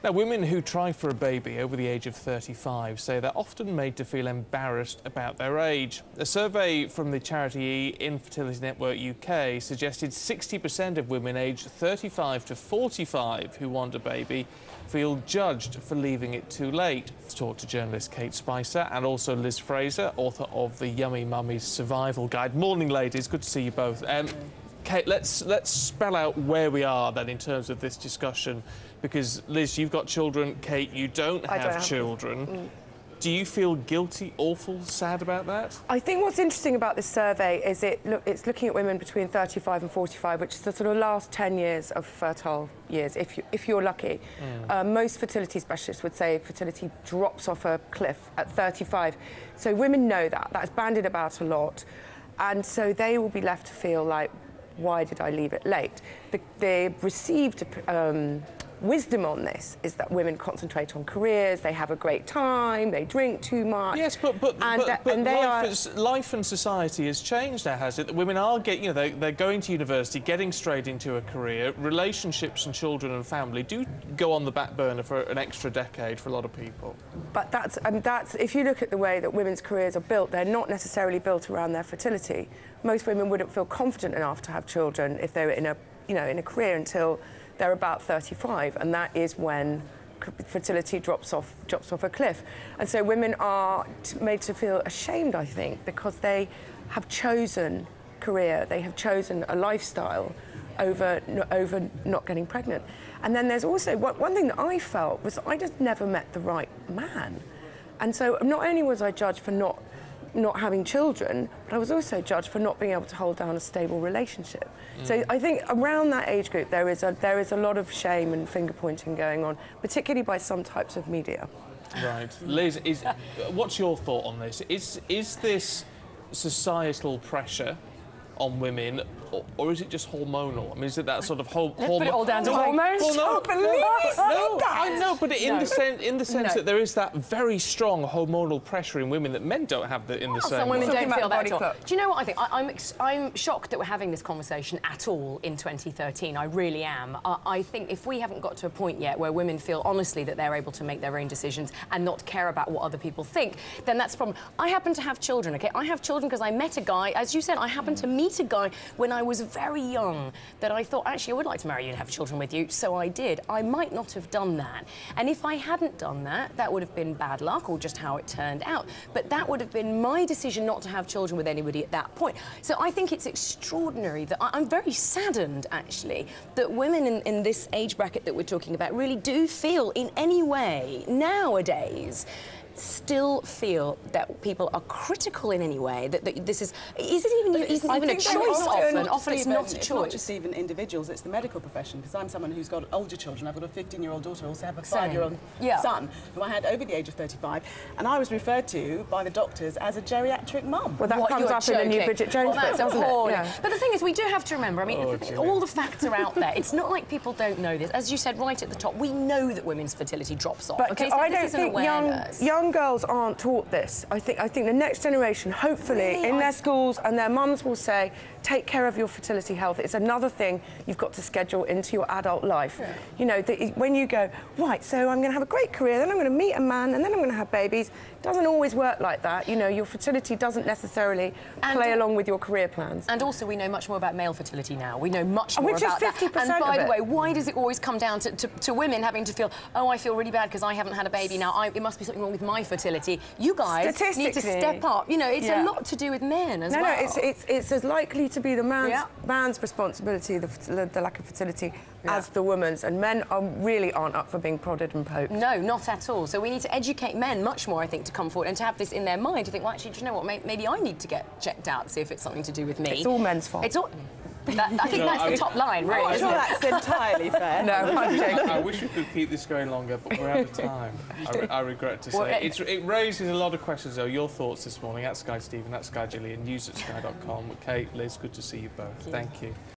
Now, women who try for a baby over the age of 35 say they're often made to feel embarrassed about their age. A survey from the charity Infertility Network UK suggested 60% of women aged 35 to 45 who want a baby feel judged for leaving it too late. Let's talk to journalist Kate Spicer and also Liz Fraser, author of the Yummy Mummy's Survival Guide. Morning, ladies. Good to see you both. Kate, let's spell out where we are then in terms of this discussion, because Liz, you've got children. Kate, you don't have children. Do you feel guilty, awful, sad about that? I think what's interesting about this survey is it's looking at women between 35 and 45, which is the sort of last 10 years of fertile years, if you're lucky. Most fertility specialists would say fertility drops off a cliff at 35. So women know that. That's bandied about a lot. And so they will be left to feel like, why did I leave it late? The received wisdom on this is that women concentrate on careers, they have a great time, they drink too much. Yes, but life and society has changed now, has it? That women are they're going to university, getting straight into a career. Relationships and children and family do go on the back burner for an extra decade for a lot of people. But that's if you look at the way that women's careers are built, they're not necessarily built around their fertility. Most women wouldn't feel confident enough to have children if they were in a career until they're about 35, and that is when fertility drops off a cliff. And so women are made to feel ashamed, I think, because they have chosen career, they have chosen a lifestyle over not getting pregnant. And then there's also one thing that I felt was I just never met the right man. And so not only was I judged for not having children, but I was also judged for not being able to hold down a stable relationship. So I think around that age group there is a lot of shame and finger pointing going on, particularly by some types of media. Right. Liz, what's your thought on this? Is this societal pressure on women, or is it just hormonal? I mean, is it that sort of hormonal? Put it all down to hormones. Well, I know, but in the sense that there is that very strong hormonal pressure in women that men don't have in the same way. Some women don't feel that at all. Do you know what I think? I'm shocked that we're having this conversation at all in 2013. I really am. I think if we haven't got to a point yet where women feel honestly that they're able to make their own decisions and not care about what other people think, then that's a problem. I happen to have children, OK? I have children because I met a guy, as you said, I happened to meet a guy when I was very young that I thought, actually, I would like to marry you and have children with you, so I did. I might not have done that. And if I hadn't done that, that would have been bad luck or just how it turned out. But that would have been my decision not to have children with anybody at that point. So I think it's extraordinary that I'm very saddened, actually, that women in this age bracket that we're talking about really do feel in any way nowadays still feel that people are critical in any way, that this is it even a choice often? Often it's not a choice. It's not just even individuals, it's the medical profession, because I'm someone who's got older children. I've got a 15-year-old daughter, I also have a 5-year-old son, who I had over the age of 35, and I was referred to by the doctors as a geriatric mum. Well, that comes up in the new Bridget Jones book, doesn't it? Yeah. But the thing is, we do have to remember, I mean, all the facts are out there. It's not like people don't know this. As you said right at the top, we know that women's fertility drops off. But I don't think young girls aren't taught this. I think the next generation, hopefully, in their schools, and their mums will say, take care of your fertility health. It's another thing you've got to schedule into your adult life. Yeah. You know, when you go, right, so I'm going to have a great career, then I'm going to meet a man, and then I'm going to have babies. It doesn't always work like that. You know, your fertility doesn't necessarily play along with your career plans. And also, we know much more about male fertility now. We know much more about that. And by the way, why does it always come down to women having to feel, oh, I feel really bad because I haven't had a baby now. It must be something wrong with my fertility. You guys need to step up. You know, it's a lot to do with men as well. No, it's as likely to be the man's responsibility, the lack of fertility, as the woman's, and men really aren't up for being prodded and poked. No, not at all. So we need to educate men much more, I think, to come forward and to have this in their mind, to think, well, actually, do you know what, maybe I need to get checked out to see if it's something to do with me. It's all men's fault. It's all... I think that's the top line, really. I'm not sure that's entirely fair. No, I'm joking. I wish we could keep this going longer, but we're out of time. I regret to say. It raises a lot of questions, though. Your thoughts this morning at Sky Stephen, at Sky Gillian, news@sky.com. Kate, Liz, good to see you both. Thank you.